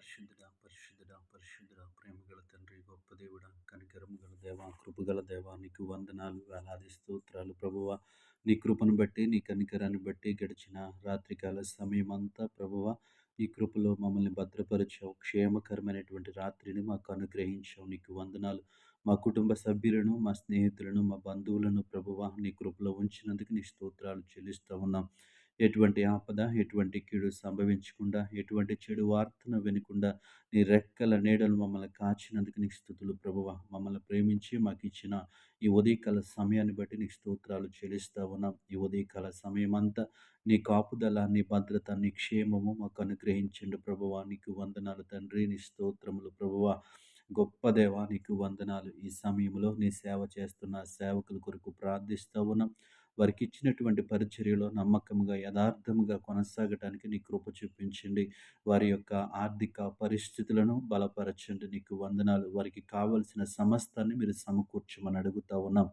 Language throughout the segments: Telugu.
పరిశుద్ధుడా పరిశుద్ధుడా పరిశుద్ధుడా ప్రేమగల తండ్రి, గొప్ప దేవుడా, కనికరము గల దేవా, కృపగల దేవా, నీకు వందనాలు, వేలాది స్తోత్రాలు ప్రభువా. నీ కృపను బట్టి, నీ కనికరాన్ని బట్టి గడిచిన రాత్రికాల సమయం అంతా ప్రభువా, నీ కృపలో మమ్మల్ని భద్రపరిచావు. క్షేమకరమైనటువంటి రాత్రిని మాకు అనుగ్రహించావు. నీకు వందనాలు. మా కుటుంబ సభ్యులను, మా స్నేహితులను, మా బంధువులను ప్రభువా, నీ కృపలో ఉంచినందుకు నీ స్తోత్రాలు చెల్లిస్తూ ఉన్నాం. ఎటువంటి ఆపద, ఎటువంటి కీడు సంభవించకుండా, ఎటువంటి చెడు వార్తను వినకుండా నీ రెక్కల నీడలు మమ్మల్ని కాచినందుకు నీకు స్తుతులు ప్రభువా. మమ్మల్ని ప్రేమించి మాకు ఇచ్చిన ఈ ఉదయకాల సమయాన్ని బట్టి నీకు స్తోత్రాలు చెల్లిస్తా ఉన్నాం. ఈ ఉదయకాల సమయం అంతా నీ కాపుదల, నీ భద్రత, నీ క్షేమము మాకు అనుగ్రహించండి ప్రభువా. నీకు వందనాలు తండ్రి, నీ స్తోత్రములు ప్రభువా. గొప్ప దేవా, నీకు వందనాలు. ఈ సమయంలో నీ సేవ చేస్తున్న సేవకుల కొరకు ప్రార్థిస్తూ ఉన్నాం. వారికి ఇచ్చినటువంటి పరిచర్యలో నమ్మకముగా, యథార్థముగా కొనసాగటానికి నీ కృప చూపించండి. వారి యొక్క ఆర్థిక పరిస్థితులను బలపరచండి. నీకు వందనాలు. వారికి కావలసిన సమస్తాన్ని మీరు సమకూర్చమని అడుగుతా ఉన్నాం.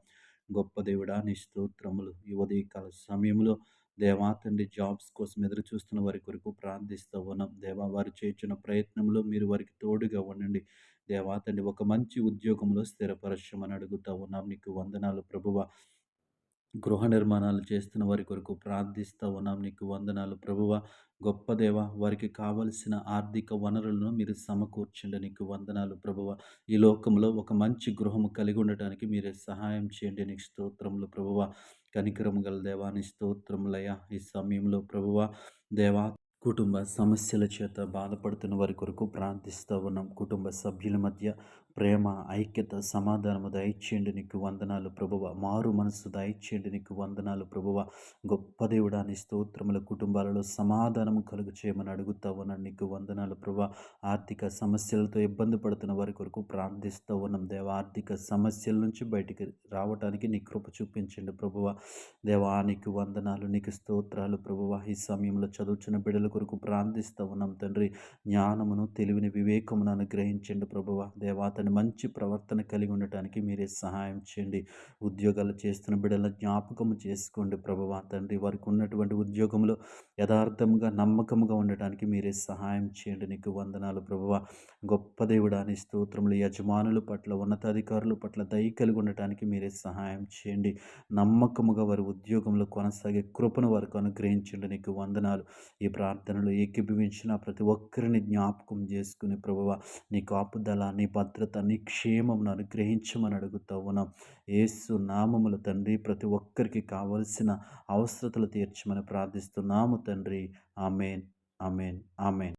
గొప్ప దేవుడా, నీ స్తోత్రములు. ఈ ఉదయకాల సమయంలో దేవా తండ్రి, జాబ్స్ కోసం ఎదురు చూస్తున్న వారి కొరకు ప్రార్థిస్తూ ఉన్నాం. దేవా, వారు చేస్తున్న ప్రయత్నంలో మీరు వారికి తోడుగా ఉండండి. దేవా తండ్రి, ఒక మంచి ఉద్యోగంలో స్థిరపరచమని అడుగుతా ఉన్నాం. నీకు వందనాలు ప్రభువా. గృహ నిర్మాణాలు చేస్తున్న వారి కొరకు ప్రార్థిస్తూ ఉన్నాం. నీకు వందనాలు ప్రభువా. గొప్ప దేవ, వారికి కావలసిన ఆర్థిక వనరులను మీరు సమకూర్చండి. నీకు వందనాలు ప్రభువా. ఈ లోకంలో ఒక మంచి గృహము కలిగి ఉండటానికి మీరే సహాయం చేయండి. నీకు స్తోత్రములు ప్రభువా. కనికరము గల దేవా, నీ స్తోత్రములయ్యా. ఈ సమయంలో ప్రభువా దేవా, కుటుంబ సమస్యల చేత బాధపడుతున్న వారి కొరకు ప్రార్థిస్తూ ఉన్నాం. కుటుంబ సభ్యుల మధ్య ప్రేమ, ఐక్యత, సమాధానము దయచేయండి. నీకు వందనాలు ప్రభువ. మారు మనసు దయచేయండి. నీకు వందనాలు ప్రభువ. గొప్ప దేవుడా, నీ స్తోత్రముల కుటుంబాలలో సమాధానము కలుగు చేయమని అడుగుతా ఉన్నాను. నీకు వందనాలు ప్రభువ. ఆర్థిక సమస్యలతో ఇబ్బంది పడుతున్న వారి కొరకు ప్రార్థిస్తూ ఉన్నాం. దేవ, ఆర్థిక సమస్యల నుంచి బయటికి రావటానికి నీ కృప చూపించండి ప్రభువ. దేవా, నీకు వందనాలు, నీకు స్తోత్రాలు ప్రభువ. ఈ సమయంలో చదువుచున్న బిడ్డల కొరకు ప్రార్థిస్తూ ఉన్నాం తండ్రి. జ్ఞానమును, తెలివిని, వివేకమును అనుగ్రహించండి ప్రభువ. దేవా, అతని మంచి ప్రవర్తన కలిగి ఉండటానికి మీరే సహాయం చేయండి. ఉద్యోగాలు చేస్తున్న బిడ్డల జ్ఞాపకము చేసుకోండి ప్రభువ. తండ్రి, వారికి ఉన్నటువంటి ఉద్యోగంలో యథార్థముగా, నమ్మకముగా ఉండటానికి మీరే సహాయం చేయండి. నీకు వందనాలు ప్రభువ. గొప్ప దేవుడా, నీ స్తోత్రములు. యజమానుల పట్ల, ఉన్నతాధికారుల పట్ల దయ కలిగి ఉండటానికి మీరే సహాయం చేయండి. నమ్మకముగా వారి ఉద్యోగంలో కొనసాగే కృపను వారికి అనుగ్రహించండి. నీకు వందనాలు. ఈ ప్రార్థనలో ఏకీభవించిన ప్రతి ఒక్కరిని జ్ఞాపకం చేసుకుని ప్రభువ, నీ కాపుదల, నీ భద్రత, నీ క్షేమమును అనుగ్రహించమని అడుగుతా ఉన్నాం. యేసు నామముల తండ్రి, ప్రతి ఒక్కరికి కావలసిన అవసరతలు తీర్చమని ప్రార్థిస్తున్నాము తండ్రి. Amen, amen, amen.